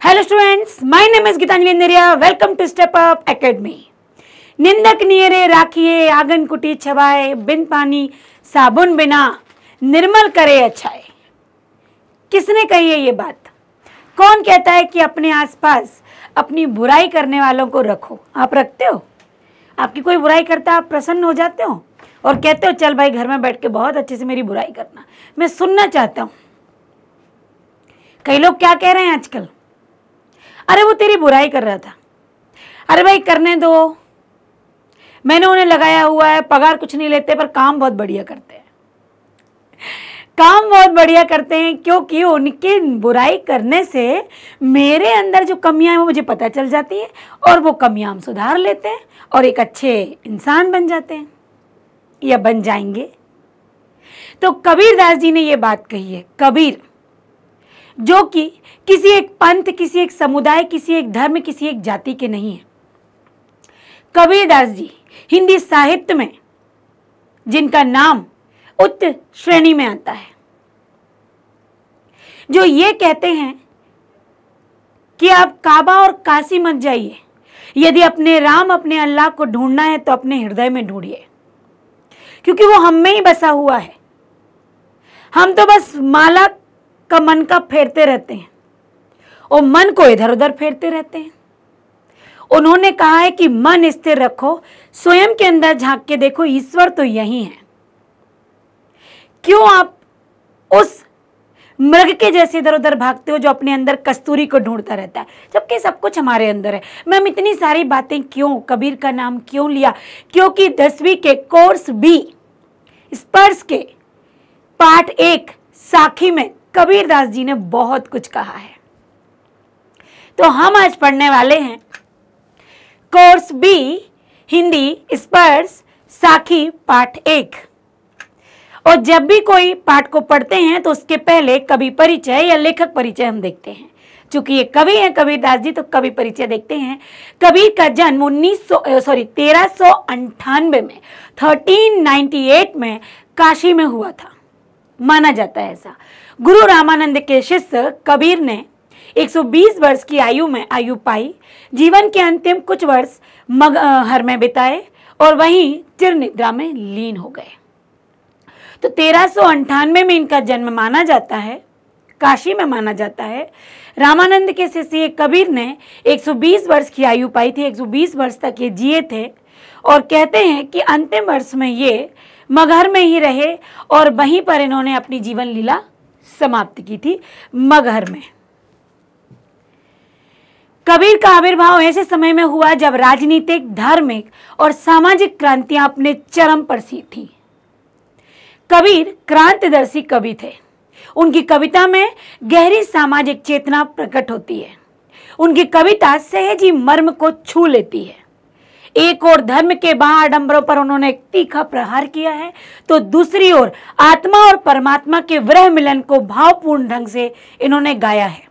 Hello students, my name is Geetanjali Andheria. Welcome to step up academy. निंदक नियरे राखिए, आंगन कुटी छवाए, बिन पानी साबुन बिना निर्मल करे अच्छाए। किसने कही है ये बात? कौन कहता है कि अपने आसपास अपनी बुराई करने वालों को रखो? आप रखते हो? आपकी कोई बुराई करता है, आप प्रसन्न हो जाते हो और कहते हो चल भाई घर में बैठ के बहुत अच्छे से मेरी बुराई करना, मैं सुनना चाहता हूं। कई लोग क्या कह रहे हैं आजकल, अरे वो तेरी बुराई कर रहा था, अरे भाई करने दो, मैंने उन्हें लगाया हुआ है, पगार कुछ नहीं लेते पर काम बहुत बढ़िया करते हैं। काम बहुत बढ़िया करते हैं क्योंकि उनके बुराई करने से मेरे अंदर जो कमियां हैं वो मुझे पता चल जाती है और वो कमियां हम सुधार लेते हैं और एक अच्छे इंसान बन जाते हैं या बन जाएंगे। तो कबीरदास जी ने ये बात कही है। कबीर जो कि किसी एक पंथ, किसी एक समुदाय, किसी एक धर्म, किसी एक जाति के नहीं है। कबीरदास जी हिंदी साहित्य में जिनका नाम उच्च श्रेणी में आता है, जो ये कहते हैं कि आप काबा और काशी मत जाइए, यदि अपने राम, अपने अल्लाह को ढूंढना है तो अपने हृदय में ढूंढिए, क्योंकि वो हम में ही बसा हुआ है। हम तो बस माला का मन का फेरते रहते हैं और मन को इधर उधर फेरते रहते हैं। उन्होंने कहा है कि मन स्थिर रखो, स्वयं के अंदर झांक के देखो, ईश्वर तो यही है। क्यों आप उस मृग के जैसे इधर उधर भागते हो जो अपने अंदर कस्तूरी को ढूंढता रहता है, जबकि सब कुछ हमारे अंदर है। मैम इतनी सारी बातें क्यों, कबीर का नाम क्यों लिया? क्योंकि 10वीं के कोर्स बी स्पर्श के पाठ 1 साखी में कबीरदास जी ने बहुत कुछ कहा है। तो हम आज पढ़ने वाले हैं कोर्स बी हिंदी स्पर्श साखी पाठ 1। और जब भी कोई पाठ को पढ़ते हैं तो उसके पहले कवि परिचय या लेखक परिचय हम देखते हैं। चूंकि ये कवि हैं कबीरदास जी, तो कवि परिचय देखते हैं। कबीर का जन्म 1398 में 1398 में काशी में हुआ था, माना जाता है ऐसा। गुरु रामानंद के शिष्य कबीर ने 120 वर्ष की आयु में आयु पाई। जीवन के अंतिम कुछ वर्ष मगहर में बिताए और वहीं चिर निद्रा में लीन हो गए। तो 1398 में इनका जन्म माना जाता है, काशी में माना जाता है। रामानंद के शिष्य कबीर ने 120 वर्ष की आयु पाई थी, 120 वर्ष तक ये जिए थे और कहते हैं कि अंतिम वर्ष में ये मगहर में ही रहे और वहीं पर इन्होंने अपनी जीवन लीला समाप्त की थी, मगहर में। कबीर का आविर्भाव ऐसे समय में हुआ जब राजनीतिक, धार्मिक और सामाजिक क्रांतियां अपने चरम पर थी। कबीर क्रांतिदर्शी कवि थे। उनकी कविता में गहरी सामाजिक चेतना प्रकट होती है। उनकी कविता सहज ही मर्म को छू लेती है। एक ओर धर्म के महाआडंबरों पर उन्होंने एक तीखा प्रहार किया है, तो दूसरी ओर आत्मा और परमात्मा के विरह मिलन को भावपूर्ण ढंग से इन्होंने गाया है।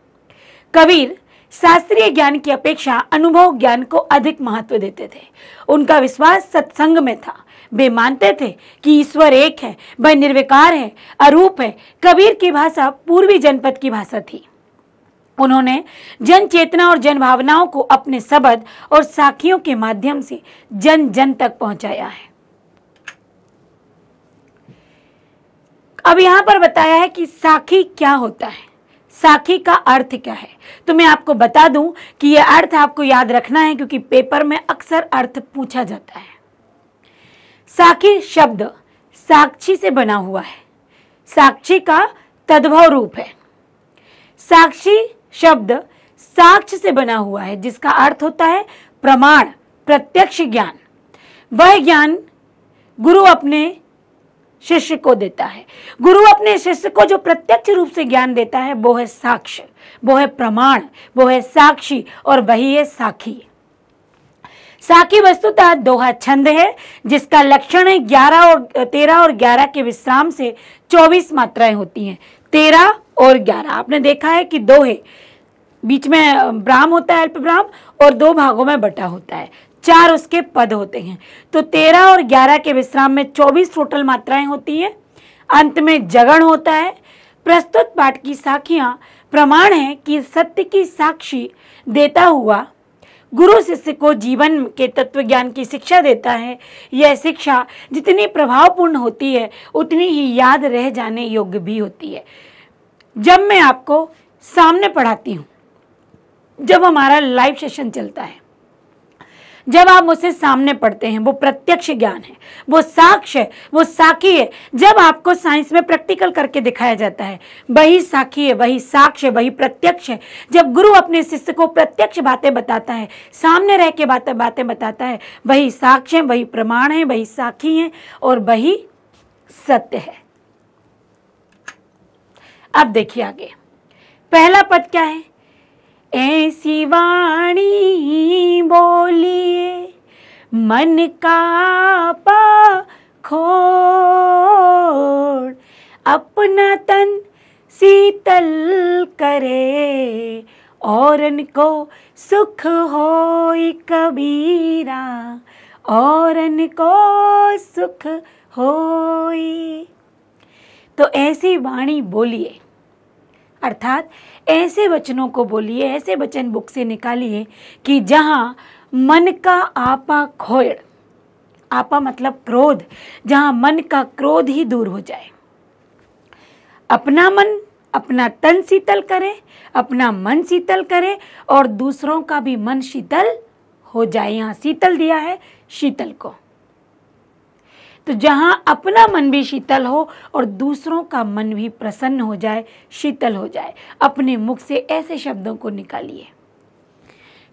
कबीर शास्त्रीय ज्ञान की अपेक्षा अनुभव ज्ञान को अधिक महत्व देते थे। उनका विश्वास सत्संग में था। वे मानते थे कि ईश्वर एक है, वह निर्विकार है, अरूप है। कबीर की भाषा पूर्वी जनपद की भाषा थी। उन्होंने जन चेतना और जन भावनाओं को अपने शब्द और साखियों के माध्यम से जन जन तक पहुंचाया है। अब यहां पर बताया है कि साखी क्या होता है, साखी का अर्थ क्या है। तो मैं आपको बता दूं कि यह अर्थ आपको याद रखना है, क्योंकि पेपर में अक्सर अर्थ पूछा जाता है। साखी शब्द साक्षी से बना हुआ है, साक्षी का तद्भव रूप है। साक्षी शब्द साक्ष्य से बना हुआ है, जिसका अर्थ होता है प्रमाण, प्रत्यक्ष ज्ञान। वह ज्ञान गुरु अपने शिष्य को देता है। गुरु अपने शिष्य को जो प्रत्यक्ष रूप से ज्ञान देता है वो है साक्ष्य, वो है प्रमाण, वो है साक्षी और वही है साखी। साखी वस्तुतः दोहा छंद है, जिसका लक्षण है 13 और 11 के विश्राम से 24 मात्राएं होती हैं। 13 और 11 आपने देखा है कि दोहे, बीच में ब्राह्म होता है, अल्प ब्राह्म, और 2 भागों में बटा होता है, 4 उसके पद होते हैं। तो 13 और 11 के विश्राम में 24 टोटल मात्राएं होती हैं। अंत में जगण होता है। प्रस्तुत पाठ की साखियां प्रमाण है कि सत्य की साक्षी देता हुआ गुरु शिष्य को जीवन के तत्व ज्ञान की शिक्षा देता है। यह शिक्षा जितनी प्रभावपूर्ण होती है उतनी ही याद रह जाने योग्य भी होती है। जब मैं आपको सामने पढ़ाती हूँ, जब हमारा लाइव सेशन चलता है, जब आप मुझसे सामने पढ़ते हैं, वो प्रत्यक्ष ज्ञान है, वो साक्ष्य है, वो साक्षी है। जब आपको साइंस में प्रैक्टिकल करके दिखाया जाता है, वही साक्षी है, वही साक्ष्य, वही प्रत्यक्ष है। जब गुरु अपने शिष्य को प्रत्यक्ष बातें बताता है, सामने रह के बातें बताता है, वही साक्ष्य है, वही प्रमाण है, वही साक्षी है और वही सत्य है। अब देखिए आगे, पहला पद क्या है? ऐसी वाणी बोलिए मन का पाखोड़, अपना तन शीतल करे, औरन को सुख होई कबीरा, औरन को सुख होई। तो ऐसी वाणी बोलिए, अर्थात ऐसे वचनों को बोलिए, ऐसे वचन बुक से निकालिए कि जहां मन का आपा खोड़, आपा मतलब क्रोध, जहां मन का क्रोध ही दूर हो जाए। अपना मन, अपना तन शीतल करे, अपना मन शीतल करे और दूसरों का भी मन शीतल हो जाए। यहां शीतल दिया है, शीतल को। तो जहां अपना मन भी शीतल हो और दूसरों का मन भी प्रसन्न हो जाए, शीतल हो जाए, अपने मुख से ऐसे शब्दों को निकालिए।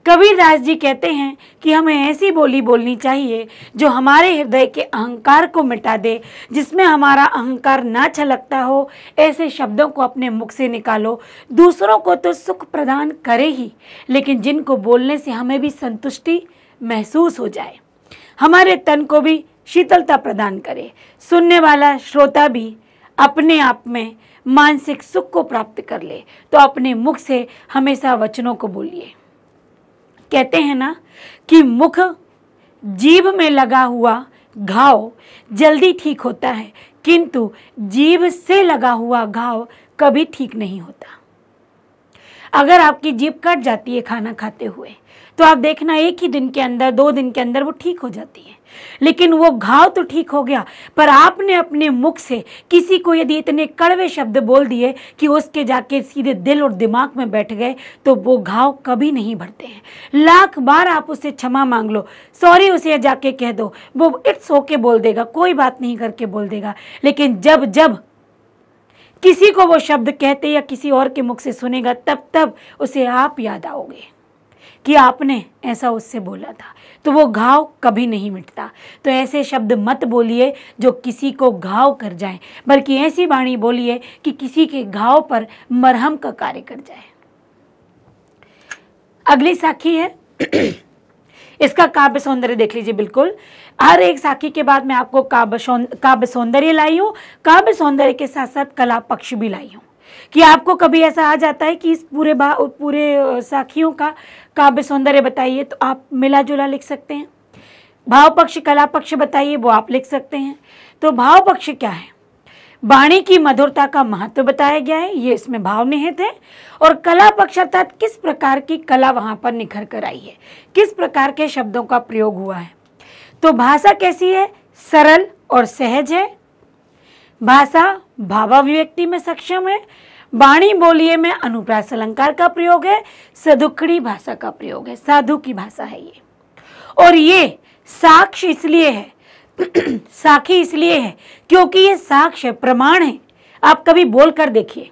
कबीरदास जी कहते हैं कि हमें ऐसी बोली बोलनी चाहिए जो हमारे हृदय के अहंकार को मिटा दे, जिसमें हमारा अहंकार ना छलकता हो। ऐसे शब्दों को अपने मुख से निकालो। दूसरों को तो सुख प्रदान करे ही, लेकिन जिनको बोलने से हमें भी संतुष्टि महसूस हो जाए, हमारे तन को भी शीतलता प्रदान करे, सुनने वाला श्रोता भी अपने आप में मानसिक सुख को प्राप्त कर ले। तो अपने मुख से हमेशा वचनों को बोलिए। कहते हैं ना कि मुख जीभ में लगा हुआ घाव जल्दी ठीक होता है, किंतु जीभ से लगा हुआ घाव कभी ठीक नहीं होता। अगर आपकी जीभ कट जाती है खाना खाते हुए, तो आप देखना एक ही दिन के अंदर, 2 दिन के अंदर वो ठीक हो जाती है, लेकिन वो घाव तो ठीक हो गया, पर आपने अपने मुख से किसी को यदि इतने कड़वे शब्द बोल दिए कि उसके जाके सीधे दिल और दिमाग में बैठ गए, तो वो घाव कभी नहीं भरते हैं। लाख बार आप उससे क्षमा मांग लो, सॉरी उसे जाके कह दो, वो इट्स ओके बोल देगा, कोई बात नहीं करके बोल देगा। लेकिन जब जब किसी को वो शब्द कहते या किसी और के मुख से सुनेगा, तब तब उसे आप याद आओगे कि आपने ऐसा उससे बोला था। तो वो घाव कभी नहीं मिटता। तो ऐसे शब्द मत बोलिए जो किसी को घाव कर जाए, बल्कि ऐसी वाणी बोलिए कि किसी के घाव पर मरहम का कार्य कर जाए। अगली साखी है इसका काव्य सौंदर्य देख लीजिए। बिल्कुल हर एक साखी के बाद मैं आपको काव्य सौंदर्य लाई हूँ, काव्य सौंदर्य के साथ साथ कला पक्ष भी लाई हूँ। कि आपको कभी ऐसा आ जाता है कि इस पूरे साखियों का काव्य सौंदर्य बताइए, तो आप मिला जुला लिख सकते हैं। भाव पक्ष कला पक्ष बताइए, वो आप लिख सकते हैं। तो भाव पक्ष क्या है? वाणी की मधुरता का महत्व बताया गया है, ये इसमें भाव निहित है। और कला पक्ष अर्थात किस प्रकार की कला वहां पर निखर कर आई है, किस प्रकार के शब्दों का प्रयोग हुआ है। तो भाषा कैसी है? सरल और सहज है। भाषा भावाभिव्यक्ति में सक्षम है। वाणी बोलिए में अनुप्रास अलंकार का प्रयोग है। सदुखड़ी भाषा का प्रयोग है, साधु की भाषा है ये। और ये साक्ष्य इसलिए है साखी इसलिए है क्योंकि ये साक्ष्य प्रमाण है। आप कभी बोल कर देखिए,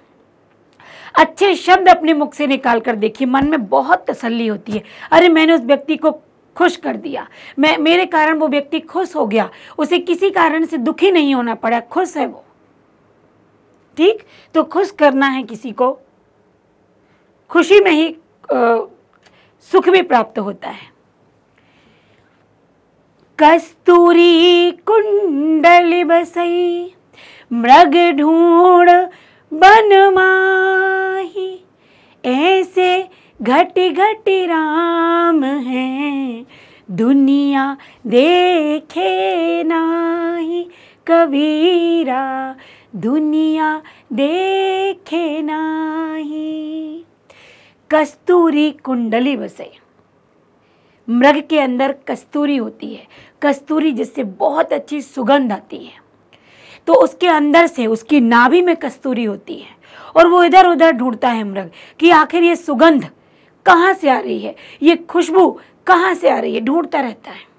अच्छे शब्द अपने मुख से निकाल कर देखिए, मन में बहुत तसल्ली होती है। अरे मैंने उस व्यक्ति को खुश कर दिया, मेरे कारण वो व्यक्ति खुश हो गया, उसे किसी कारण से दुखी नहीं होना पड़ा, खुश है वो। ठीक, तो खुश करना है किसी को, खुशी में ही सुख भी प्राप्त होता है। कस्तूरी कुंडल बसई मृग ढूंढ बन माही, ऐसे घटी घटी राम हैं दुनिया देखे नाही, कबीरा दुनिया देखे नाही। कस्तूरी कुंडली बसे। मृग के अंदर कस्तूरी होती है, कस्तूरी जिससे बहुत अच्छी सुगंध आती है, तो उसके अंदर से उसकी नाभि में कस्तूरी होती है और वो इधर उधर ढूंढता है मृग कि आखिर ये सुगंध कहाँ से आ रही है, ये खुशबू कहाँ से आ रही है, ढूंढता रहता है।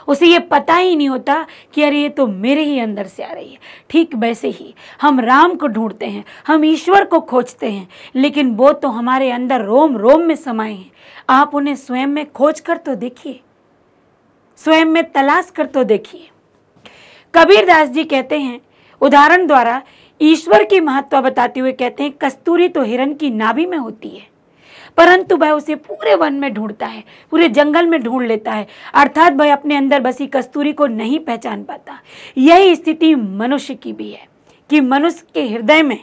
उसे ये पता ही नहीं होता कि अरे ये तो मेरे ही अंदर से आ रही है। ठीक वैसे ही हम राम को ढूंढते हैं, हम ईश्वर को खोजते हैं, लेकिन वो तो हमारे अंदर रोम रोम में समाये हैं। आप उन्हें स्वयं में खोज कर तो देखिए, स्वयं में तलाश कर तो देखिए। कबीरदास जी कहते हैं, उदाहरण द्वारा ईश्वर की महत्व बताते हुए कहते हैं, कस्तूरी तो हिरण की नाभि में होती है, परंतु वह उसे पूरे वन में ढूंढता है, पूरे जंगल में ढूंढ लेता है, अर्थात वह अपने अंदर बसी कस्तूरी को नहीं पहचान पाता। यही स्थिति मनुष्य की भी है कि मनुष्य के हृदय में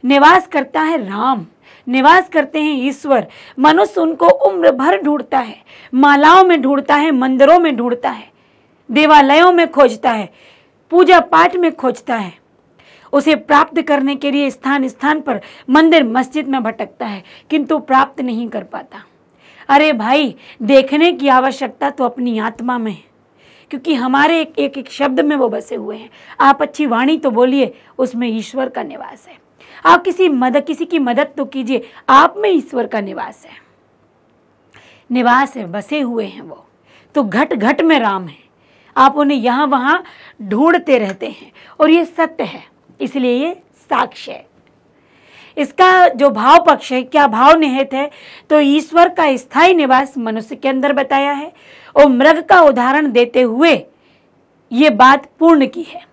निवास करता है राम, निवास करते हैं ईश्वर। मनुष्य उनको उम्र भर ढूंढता है, मालाओं में ढूंढता है, मंदिरों में ढूंढता है, देवालयों में खोजता है, पूजा पाठ में खोजता है। उसे प्राप्त करने के लिए स्थान स्थान पर, मंदिर मस्जिद में भटकता है, किंतु प्राप्त नहीं कर पाता। अरे भाई, देखने की आवश्यकता तो अपनी आत्मा में है, क्योंकि हमारे एक एक शब्द में वो बसे हुए हैं। आप अच्छी वाणी तो बोलिए, उसमें ईश्वर का निवास है। आप किसी की मदद तो कीजिए, आप में ईश्वर का निवास है, निवास है, बसे हुए हैं वो तो घट घट में राम है। आप उन्हें यहाँ वहाँ ढूंढते रहते हैं और ये सत्य है, इसलिए ये साक्ष्य है। इसका जो भाव पक्ष है, क्या भाव निहित है, तो ईश्वर का स्थायी निवास मनुष्य के अंदर बताया है और मृग का उदाहरण देते हुए ये बात पूर्ण की है।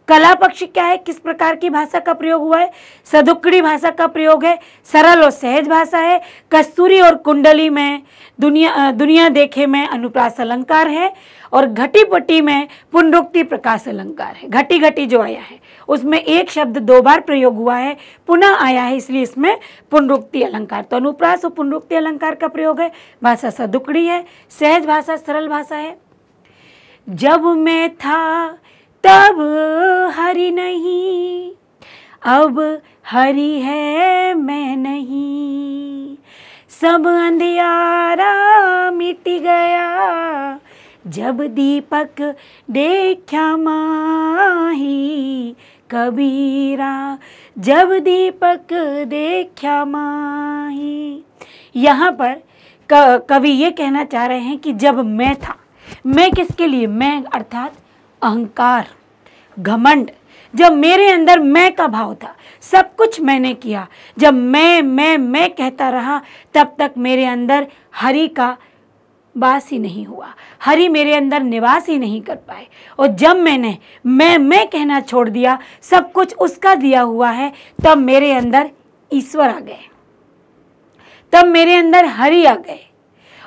कला पक्ष क्या है, किस प्रकार की भाषा का प्रयोग हुआ है, सदुक्कड़ी भाषा का प्रयोग है, सरल और सहज भाषा है। कस्तूरी और कुंडली में दुनिया देखे में अनुप्रास अलंकार है और घटी पटी में पुनरुक्ति प्रकाश अलंकार है। घटी घटी जो आया है उसमें एक शब्द 2 बार प्रयोग हुआ है, पुनः आया है, इसलिए इसमें पुनरुक्ति अलंकार। तो अनुप्रास और पुनरुक्ति अलंकार का प्रयोग है। भाषा सदुक्कड़ी है, सहज भाषा, सरल भाषा है। जब मैं था तब हरि नहीं, अब हरि है मैं नहीं, सब अंधियारा मिट गया, जब दीपक देखा माही, कबीरा जब दीपक देखा माही। यहाँ पर कवि ये कहना चाह रहे हैं कि जब मैं था, मैं किसके लिए, मैं अर्थात अहंकार, घमंड, जब मेरे अंदर मैं का भाव था, सब कुछ मैंने किया, जब मैं कहता रहा, तब तक मेरे अंदर हरि का वास ही नहीं हुआ, हरि मेरे अंदर निवास ही नहीं कर पाए। और जब मैंने मैं कहना छोड़ दिया, सब कुछ उसका दिया हुआ है, तब मेरे अंदर ईश्वर आ गए, तब मेरे अंदर हरि आ गए।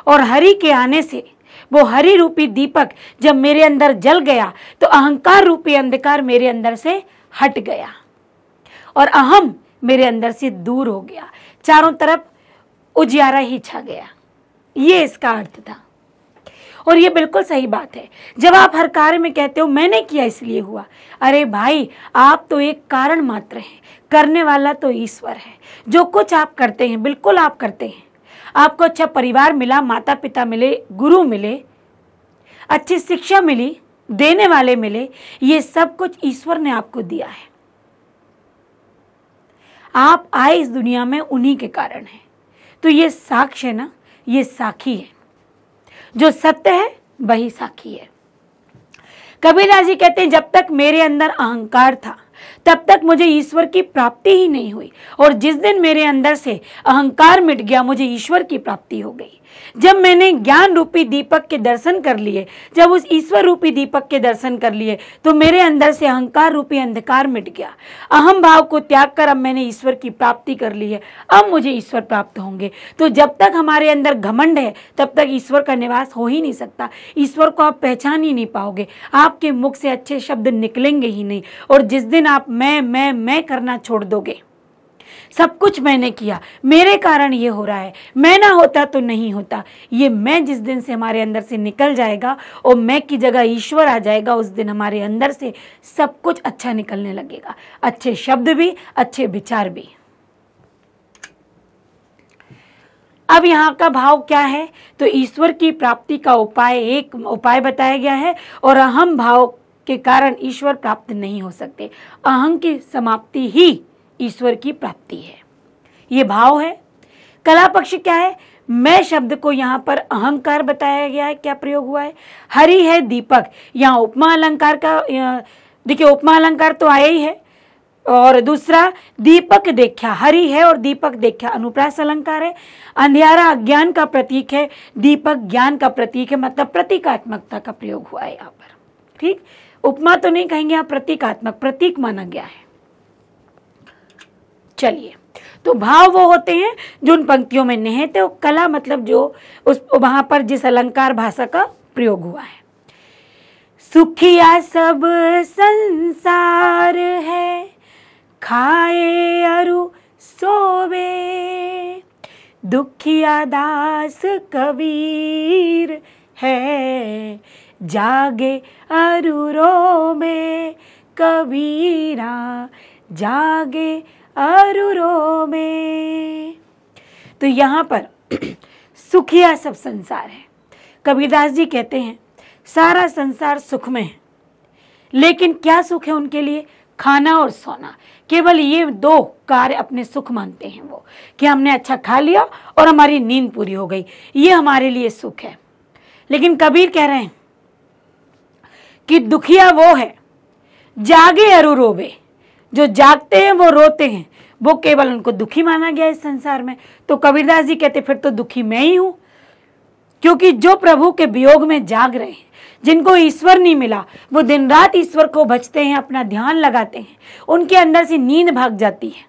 और हरि के आने से वो हरि रूपी दीपक जब मेरे अंदर जल गया, तो अहंकार रूपी अंधकार मेरे अंदर से हट गया और अहम मेरे अंदर से दूर हो गया, चारों तरफ उजियारा ही छा गया। ये इसका अर्थ था और ये बिल्कुल सही बात है। जब आप हर कार्य में कहते हो मैंने किया इसलिए हुआ, अरे भाई आप तो एक कारण मात्र हैं, करने वाला तो ईश्वर है। जो कुछ आप करते हैं बिल्कुल आप करते हैं, आपको अच्छा परिवार मिला, माता पिता मिले, गुरु मिले, अच्छी शिक्षा मिली, देने वाले मिले, ये सब कुछ ईश्वर ने आपको दिया है। आप आए इस दुनिया में उन्हीं के कारण हैं। तो ये साक्ष्य है ना, ये साखी है, जो सत्य है वही साखी है। कबीरदास जी कहते हैं जब तक मेरे अंदर अहंकार था तब तक मुझे ईश्वर की प्राप्ति ही नहीं हुई, और जिस दिन मेरे अंदर से अहंकार मिट गया मुझे ईश्वर की प्राप्ति हो गई। जब मैंने ज्ञान रूपी दीपक के दर्शन कर लिए, जब उस ईश्वर रूपी दीपक के दर्शन कर लिए, तो मेरे अंदर से अहंकार रूपी अंधकार मिट गया। अहम भाव को त्याग कर अब मैंने ईश्वर की प्राप्ति कर ली है, अब मुझे ईश्वर प्राप्त होंगे। तो जब तक हमारे अंदर घमंड है तब तक ईश्वर का निवास हो ही नहीं सकता, ईश्वर को आप पहचान ही नहीं पाओगे, आपके मुख से अच्छे शब्द निकलेंगे ही नहीं। और जिस दिन आप मैं करना छोड़ दोगे, सब कुछ मैंने किया, मेरे कारण ये हो रहा है, मैं ना होता तो नहीं होता। ये मैं जिस दिन से हमारे अंदर से निकल जाएगा और मैं की जगह ईश्वर आ जाएगा, उस दिन हमारे अंदर से सब कुछ अच्छा निकलने लगेगा, अच्छे शब्द भी, अच्छे विचार भी। अब यहाँ का भाव क्या है, तो ईश्वर की प्राप्ति का उपाय, एक उपाय बताया गया है, और अहम भाव के कारण ईश्वर प्राप्त नहीं हो सकते। अहं की समाप्ति ही ईश्वर की प्राप्ति है, ये भाव है। कला पक्ष क्या है, मैं शब्द को यहाँ पर अहंकार बताया गया है, क्या प्रयोग हुआ है, हरि है दीपक, यहाँ उपमा अलंकार का, देखिए उपमा अलंकार तो आया ही है, और दूसरा दीपक देखा, हरि है और दीपक देखा अनुप्रास अलंकार है। अंधियारा अज्ञान का प्रतीक है, दीपक ज्ञान का प्रतीक है, मतलब प्रतीकात्मकता का प्रयोग हुआ है यहाँ पर। ठीक, उपमा तो नहीं कहेंगे, यहाँ प्रतीकात्मक, प्रतीक माना गया है। चलिए, तो भाव वो होते हैं जो उन पंक्तियों में निहित है, कला मतलब जो उस वहां पर जिस अलंकार भाषा का प्रयोग हुआ है। सुखिया सब संसार है, खाए अरु सोवे, दुखिया दास कबीर है, जागे अरु रोवे, कबीरा जागे अरु रोवे। तो यहाँ पर सुखिया सब संसार है। कबीरदास जी कहते हैं सारा संसार सुख में है, लेकिन क्या सुख है उनके लिए, खाना और सोना, केवल ये दो कार्य अपने सुख मानते हैं वो, कि हमने अच्छा खा लिया और हमारी नींद पूरी हो गई, ये हमारे लिए सुख है। लेकिन कबीर कह रहे हैं कि दुखिया वो है, जागे अरु रोवे, जो जागते हैं वो रोते हैं, वो केवल उनको दुखी माना गया इस संसार में। तो कबीरदास जी कहते फिर तो दुखी मैं ही हूं, क्योंकि जो प्रभु के वियोग में जाग रहे हैं, जिनको ईश्वर नहीं मिला, वो दिन रात ईश्वर को भजते हैं, अपना ध्यान लगाते हैं, उनके अंदर से नींद भाग जाती है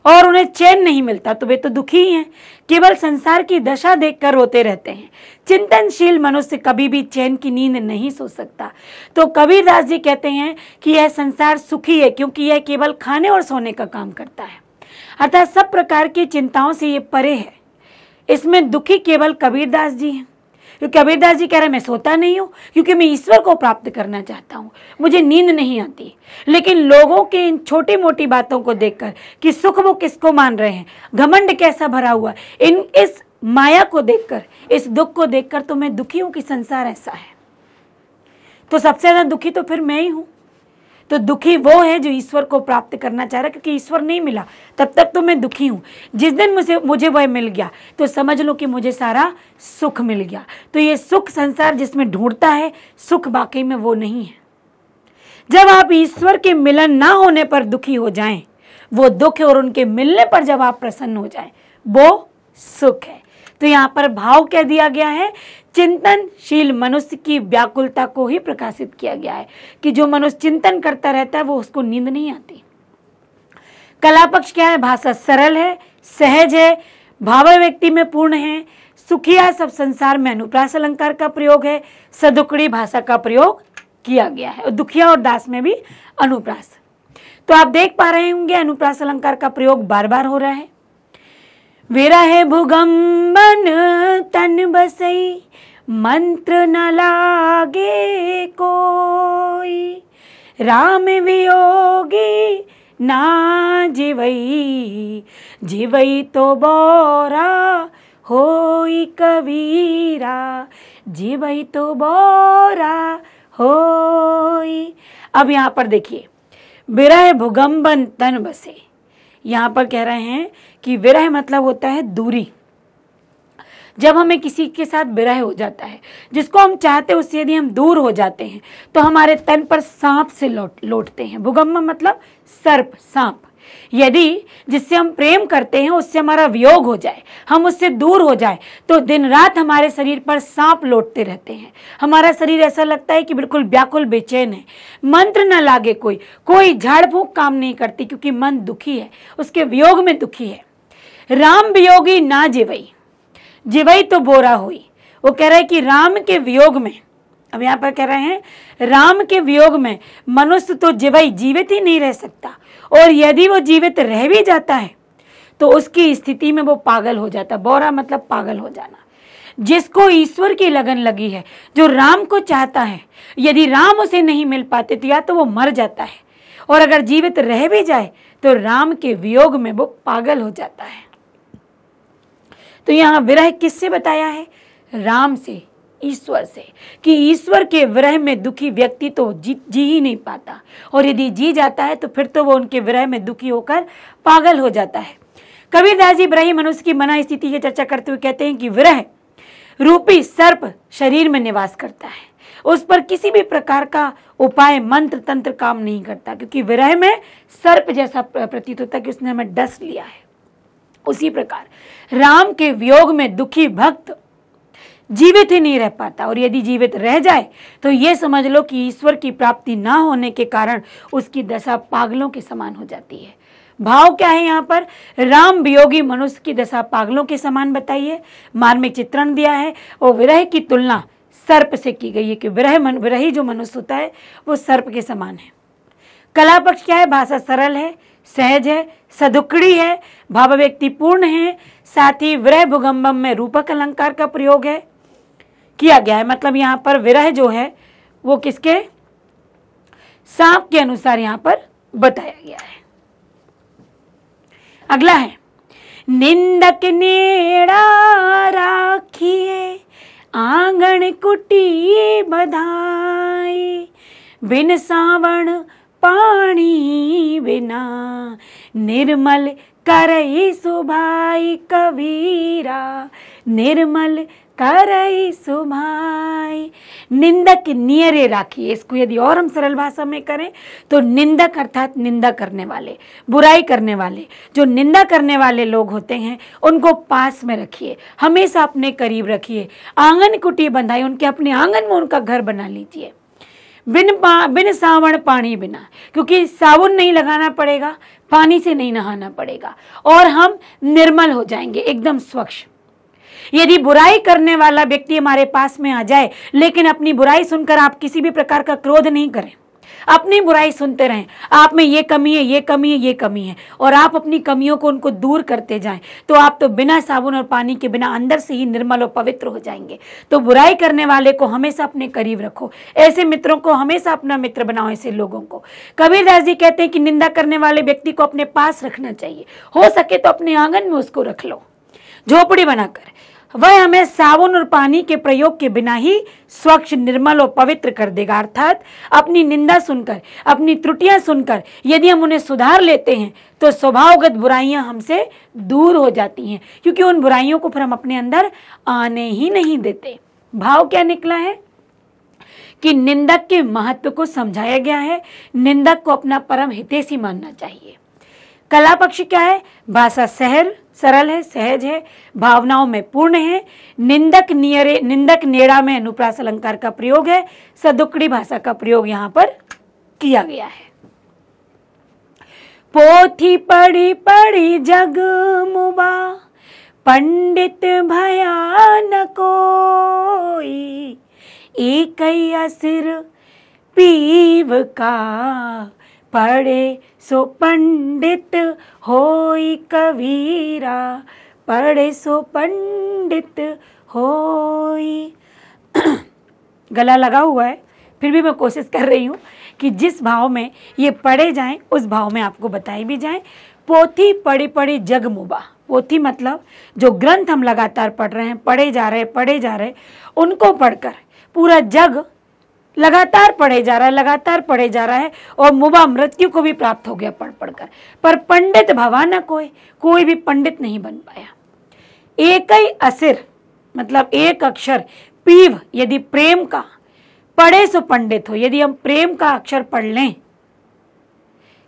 और उन्हें चैन नहीं मिलता, तो वे तो दुखी ही हैं, केवल संसार की दशा देखकर रोते रहते हैं। चिंतनशील मनुष्य कभी भी चैन की नींद नहीं सो सकता। तो कबीरदास जी कहते हैं कि यह संसार सुखी है, क्योंकि यह केवल खाने और सोने का काम करता है, अर्थात सब प्रकार की चिंताओं से ये परे है। इसमें दुखी केवल कबीरदास जी हैं। कबीरदास जी कह रहे हैं मैं सोता नहीं हूँ, क्योंकि मैं ईश्वर को प्राप्त करना चाहता हूँ, मुझे नींद नहीं आती। लेकिन लोगों के इन छोटी मोटी बातों को देखकर कि सुख वो किसको मान रहे हैं, घमंड कैसा भरा हुआ, इस माया को देखकर, इस दुख को देखकर तो मैं दुखी हूँ कि संसार ऐसा है। तो सबसे ज्यादा दुखी तो फिर मैं ही हूँ। तो दुखी वो है जो ईश्वर को प्राप्त करना चाह रहा है, क्योंकि ईश्वर नहीं मिला तब तक तो मैं दुखी हूँ। जिस दिन मुझे वह मिल गया तो समझ लो कि मुझे सारा सुख मिल गया। तो ये सुख संसार जिसमें ढूंढता है, सुख वाकई में वो नहीं है। जब आप ईश्वर के मिलन ना होने पर दुखी हो जाएं, वो दुख है, और उनके मिलने पर जब आप प्रसन्न हो जाएं, वो सुख है। तो यहाँ पर भाव क्या दिया गया है, चिंतनशील मनुष्य की व्याकुलता को ही प्रकाशित किया गया है, कि जो मनुष्य चिंतन करता रहता है वो उसको नींद नहीं आती। कला पक्ष क्या है, भाषा सरल है, सहज है, भाव व्यक्ति में पूर्ण है। सुखिया सब संसार में अनुप्रास अलंकार का प्रयोग है, सदुकड़ी भाषा का प्रयोग किया गया है, और दुखिया और दास में भी अनुप्रास। तो आप देख पा रहे होंगे अनुप्रास अलंकार का प्रयोग बार बार हो रहा है। विरह भुगम्बन तन बसई, मंत्र न लागे कोई, राम वियोगी ना जीवई, जीवई तो बोरा होई कबीरा, जीवई तो बोरा होई। अब यहाँ पर देखिए, विरह भुगम्बन तन बसे, यहाँ पर कह रहे हैं कि विरह मतलब होता है दूरी। जब हमें किसी के साथ विरह हो जाता है, जिसको हम चाहते हैं उससे यदि हम दूर हो जाते हैं, तो हमारे तन पर सांप से लौटते हैं। भुगम्ब मतलब सर्प, सांप। यदि जिससे हम प्रेम करते हैं उससे हमारा वियोग हो जाए, हम उससे दूर हो जाए, तो दिन रात हमारे शरीर पर सांप लौटते रहते हैं। हमारा शरीर ऐसा लगता है कि बिल्कुल व्याकुल बेचैन है। मंत्र न लागे कोई झाड़ फूंक काम नहीं करती, क्योंकि मन दुखी है, उसके वियोग में दुखी है। राम वियोगी ना जीवई, जीवई तो बोरा हुई। वो कह रहा है कि राम के वियोग में, अब यहाँ पर कह रहे हैं राम के वियोग में मनुष्य तो जीवित ही नहीं रह सकता, और यदि वो जीवित रह भी जाता है तो उसकी स्थिति में वो पागल हो जाता। बौरा मतलब पागल हो जाना। जिसको ईश्वर की लगन लगी है, जो राम को चाहता है, यदि राम उसे नहीं मिल पाते तो या तो वो मर जाता है, और अगर जीवित रह भी जाए तो राम के वियोग में वो पागल हो जाता है। तो यहाँ विरह किससे बताया है? राम से, ईश्वर से, कि ईश्वर के विरह में दुखी व्यक्ति तो जी ही नहीं पाता, और यदि जी जाता है तो फिर तो वो उनके विरह में दुखी होकर पागल हो जाता है। कबीरदास जी विरही मनुष्य की मना स्थिति की चर्चा करते हुए कहते हैं कि विरह रूपी सर्प शरीर में निवास करता है, उस पर किसी भी प्रकार का उपाय मंत्र तंत्र काम नहीं करता, क्योंकि विरह में सर्प जैसा प्रतीत होता है कि उसने हमें डस लिया है। उसी प्रकार राम के वियोग में दुखी भक्त जीवित ही नहीं रह पाता, और यदि जीवित रह जाए तो ये समझ लो कि ईश्वर की प्राप्ति ना होने के कारण उसकी दशा पागलों के समान हो जाती है। भाव क्या है यहाँ पर? राम वियोगी मनुष्य की दशा पागलों के समान बताइए, मार्मिक चित्रण दिया है, और विरह की तुलना सर्प से की गई है कि विरही जो मनुष्य होता है वो सर्प के समान है। कला पक्ष क्या है? भाषा सरल है, सहज है, सदुकड़ी है, भाव व्यक्ति पूर्ण है, साथ ही विरह भुगम्बम में रूपक अलंकार का प्रयोग है किया गया है। मतलब यहाँ पर विरह जो है वो किसके? सांप के अनुसार यहाँ पर बताया गया है। अगला है निंदक नेड़ा राखिए आंगन कुटी बधाई, बिन सावण पानी बिना निर्मल करई सुभाई कबीरा, निर्मल करई सुभाई। निंदक नियरे राखिए, इसको यदि और हम सरल भाषा में करें तो निंदक अर्थात निंदा करने वाले, बुराई करने वाले, जो निंदा करने वाले लोग होते हैं उनको पास में रखिए, हमेशा अपने करीब रखिए। आंगन कुटी बंधाई, उनके अपने आंगन में उनका घर बना लीजिए। बिन सावण पानी बिना, क्योंकि साबुन नहीं लगाना पड़ेगा, पानी से नहीं नहाना पड़ेगा, और हम निर्मल हो जाएंगे, एकदम स्वच्छ। यदि बुराई करने वाला व्यक्ति हमारे पास में आ जाए, लेकिन अपनी बुराई सुनकर आप किसी भी प्रकार का क्रोध नहीं करें, अपनी बुराई सुनते रहें, आप में ये कमी है, ये कमी है, ये कमी है, और आप अपनी कमियों को उनको दूर करते जाएं, तो आप तो बिना साबुन और पानी के बिना अंदर से ही निर्मल और पवित्र हो जाएंगे। तो बुराई करने वाले को हमेशा अपने करीब रखो, ऐसे मित्रों को हमेशा अपना मित्र बनाओ, ऐसे लोगों को। कबीरदास जी कहते हैं कि निंदा करने वाले व्यक्ति को अपने पास रखना चाहिए, हो सके तो अपने आंगन में उसको रख लो, झोपड़ी बनाकर। वह हमें साबुन और पानी के प्रयोग के बिना ही स्वच्छ, निर्मल और पवित्र कर देगा। अर्थात अपनी निंदा सुनकर, अपनी त्रुटियां सुनकर यदि हम उन्हें सुधार लेते हैं तो स्वभावगत बुराइयां हमसे दूर हो जाती हैं, क्योंकि उन बुराइयों को फिर हम अपने अंदर आने ही नहीं देते। भाव क्या निकला है कि निंदक के महत्व को समझाया गया है, निंदक को अपना परम हितैषी मानना चाहिए। कला पक्ष क्या है? भाषा सरल है, सहज है, भावनाओं में पूर्ण है। निंदक नेड़ा में अनुप्रास अलंकार का प्रयोग है, सदुकड़ी भाषा का प्रयोग यहाँ पर किया गया है। पोथी पढ़ी पढ़ी जग मुबा, पंडित भया न कोई, एक सिर पीव का, पढ़े सो पंडित होई कबीरा, पढ़े सो पंडित होई। गला लगा हुआ है, फिर भी मैं कोशिश कर रही हूँ कि जिस भाव में ये पढ़े जाएं उस भाव में आपको बताई भी जाएं। पोथी पढ़ी पढ़ी जग मुबा, पोथी मतलब जो ग्रंथ हम लगातार पढ़ रहे हैं, पढ़े जा रहे, उनको पढ़कर पूरा जग लगातार पढ़े जा रहा है, और मुबा मृत्यु को भी प्राप्त हो गया पढ़ पढ़कर, पर पंडित भवा न कोई भी पंडित नहीं बन पाया। एक ही असिर मतलब एक अक्षर, पीव यदि प्रेम का, पढ़े सो पंडित हो, यदि हम प्रेम का अक्षर पढ़ लें,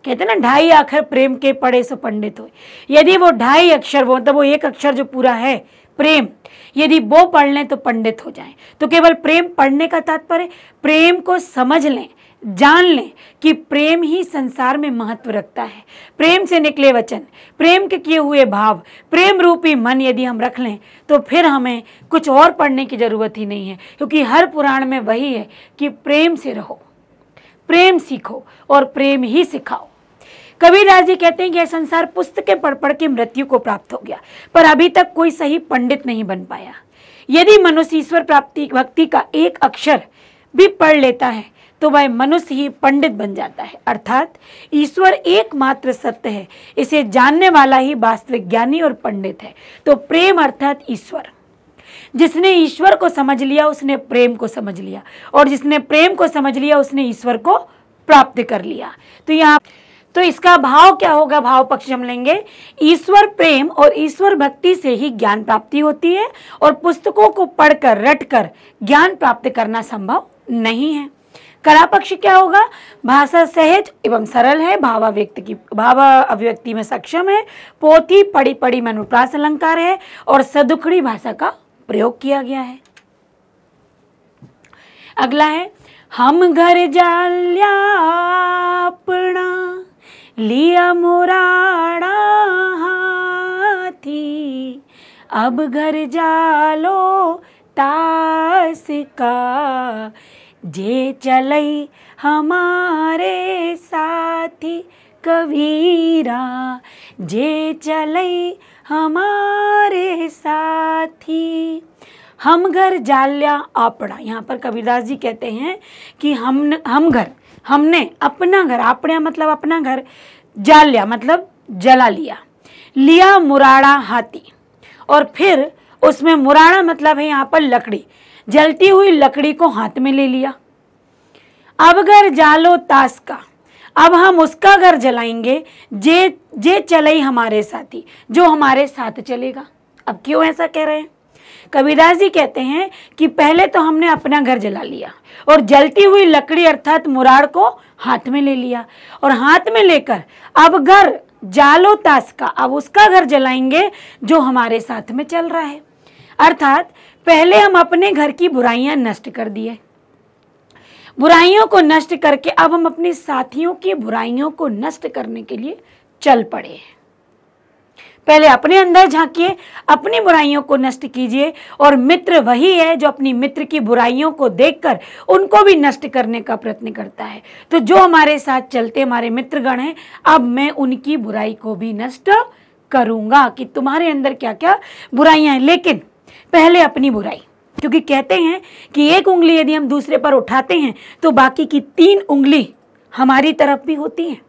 कहते ना 2.5 अक्षर प्रेम के पढ़े सो पंडित हो, यदि वो 2.5 अक्षर वो मतलब वो एक अक्षर जो पूरा है प्रेम, यदि वो पढ़ लें तो पंडित हो जाएं। तो केवल प्रेम पढ़ने का तात्पर्य प्रेम को समझ लें, जान लें कि प्रेम ही संसार में महत्व रखता है। प्रेम से निकले वचन, प्रेम के किए हुए भाव, प्रेम रूपी मन यदि हम रख लें तो फिर हमें कुछ और पढ़ने की जरूरत ही नहीं है, क्योंकि हर पुराण में वही है कि प्रेम से रहो, प्रेम सीखो और प्रेम ही सिखाओ। कबीरदास जी कहते हैं कि यह संसार पुस्तकें पढ़ पढ़ के मृत्यु को प्राप्त हो गया, पर अभी तक कोई सही पंडित नहीं बन पाया। यदि मनुष्य ईश्वर प्राप्ति भक्ति का एक अक्षर भी पढ़ लेता है तो वह मनुष्य ही पंडित बन जाता है। अर्थात ईश्वर एकमात्र सत्य है, इसे जानने वाला ही वास्तविक ज्ञानी और पंडित है। तो प्रेम अर्थात ईश्वर, जिसने ईश्वर को समझ लिया उसने प्रेम को समझ लिया, और जिसने प्रेम को समझ लिया उसने ईश्वर को प्राप्त कर लिया। तो इसका भाव क्या होगा? भाव पक्ष हम लेंगे, ईश्वर प्रेम और ईश्वर भक्ति से ही ज्ञान प्राप्ति होती है, और पुस्तकों को पढ़कर रटकर ज्ञान प्राप्त करना संभव नहीं है। कला पक्ष क्या होगा? भाषा सहज एवं सरल है, भाव अभिव्यक्ति में सक्षम है, पोथी पढ़ी पढ़ी में अनुप्रास अलंकार है, और सदुखड़ी भाषा का प्रयोग किया गया है। अगला है, हम घर जाल्या अपना लिया मुराड़ा हाथी, अब घर जालो तास का, जे चलई हमारे साथी कबीरा, जे चलई हमारे साथी। हम घर जाल्या आपड़ा, यहाँ पर कबीरदास जी कहते हैं कि हमने अपना घर, आपड़ा मतलब अपना घर, जाल्या मतलब जला लिया, लिया मुराड़ा हाथी, और फिर उसमें मुराड़ा मतलब है यहाँ पर लकड़ी, जलती हुई लकड़ी को हाथ में ले लिया। अब घर जालो तास का, अब हम उसका घर जलाएंगे, जे चलई हमारे साथी, जो हमारे साथ चलेगा। अब क्यों ऐसा कह रहे हैं? कबीरदास जी कहते हैं कि पहले तो हमने अपना घर जला लिया और जलती हुई लकड़ी अर्थात मुराड़ को हाथ में ले लिया, और हाथ में लेकर अब घर जालो तास का, अब उसका घर जलाएंगे जो हमारे साथ में चल रहा है। अर्थात पहले हम अपने घर की बुराइयां नष्ट कर दिए, बुराइयों को नष्ट करके अब हम अपने साथियों की बुराइयों को नष्ट करने के लिए चल पड़े हैं। पहले अपने अंदर झांकिए, अपनी बुराइयों को नष्ट कीजिए, और मित्र वही है जो अपनी मित्र की बुराइयों को देखकर उनको भी नष्ट करने का प्रयत्न करता है। तो जो हमारे साथ चलते हमारे मित्रगण हैं, अब मैं उनकी बुराई को भी नष्ट करूंगा कि तुम्हारे अंदर क्या क्या बुराइयां हैं, लेकिन पहले अपनी बुराई, क्योंकि कहते हैं कि एक उंगली यदि हम दूसरे पर उठाते हैं तो बाकी की 3 उंगली हमारी तरफ भी होती हैं।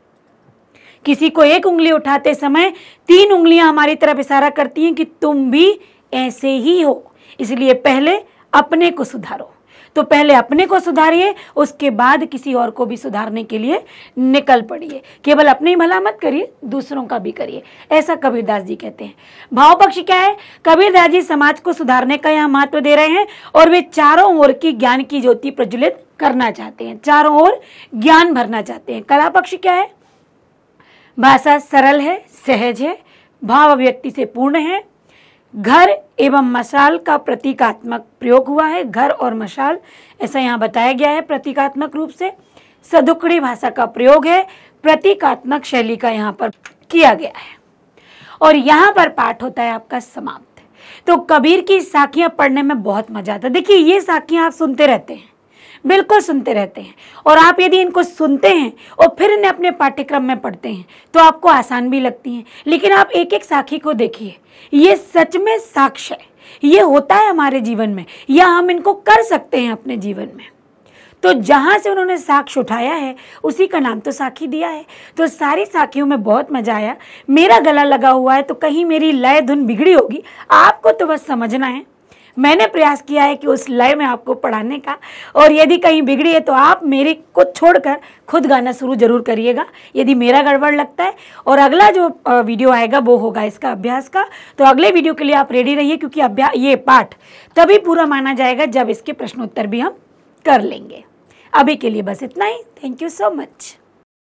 किसी को एक उंगली उठाते समय 3 उंगलियां हमारी तरफ इशारा करती हैं कि तुम भी ऐसे ही हो, इसलिए पहले अपने को सुधारो। तो पहले अपने को सुधारिए, उसके बाद किसी और को भी सुधारने के लिए निकल पड़िए। केवल अपने ही भला मत करिए, दूसरों का भी करिए, ऐसा कबीरदास जी कहते हैं। भाव पक्ष क्या है? कबीरदास जी समाज को सुधारने का यहाँ महत्व दे रहे हैं, और वे चारों ओर की ज्ञान की ज्योति प्रज्वलित करना चाहते हैं, चारों ओर ज्ञान भरना चाहते हैं। कला पक्ष क्या है? भाषा सरल है, सहज है, भाव अभिव्यक्ति से पूर्ण है, घर एवं मशाल का प्रतीकात्मक प्रयोग हुआ है, घर और मशाल ऐसा यहाँ बताया गया है प्रतीकात्मक रूप से। सदुखड़ी भाषा का प्रयोग है, प्रतीकात्मक शैली का यहाँ पर किया गया है, और यहाँ पर पाठ होता है आपका समाप्त। तो कबीर की साखियाँ पढ़ने में बहुत मजा आता है। देखिए ये साखियाँ आप सुनते रहते हैं, बिल्कुल सुनते रहते हैं, और आप यदि इनको सुनते हैं और फिर इन्हें अपने पाठ्यक्रम में पढ़ते हैं तो आपको आसान भी लगती हैं। लेकिन आप एक एक साखी को देखिए, ये सच में साक्ष्य है, ये होता है हमारे जीवन में, या हम इनको कर सकते हैं अपने जीवन में। तो जहाँ से उन्होंने साक्ष्य उठाया है उसी का नाम तो साखी दिया है। तो सारी साखियों में बहुत मजा आया। मेरा गला लगा हुआ है तो कहीं मेरी लय धुन बिगड़ी होगी, आपको तो बस समझना है। मैंने प्रयास किया है कि उस लय में आपको पढ़ाने का, और यदि कहीं बिगड़ी है तो आप मेरे को छोड़कर खुद गाना शुरू जरूर करिएगा यदि मेरा गड़बड़ लगता है। और अगला जो वीडियो आएगा वो होगा इसका अभ्यास का। तो अगले वीडियो के लिए आप रेडी रहिए, क्योंकि ये पाठ तभी पूरा माना जाएगा जब इसके प्रश्नोत्तर भी हम कर लेंगे। अभी के लिए बस इतना ही। Thank you so much.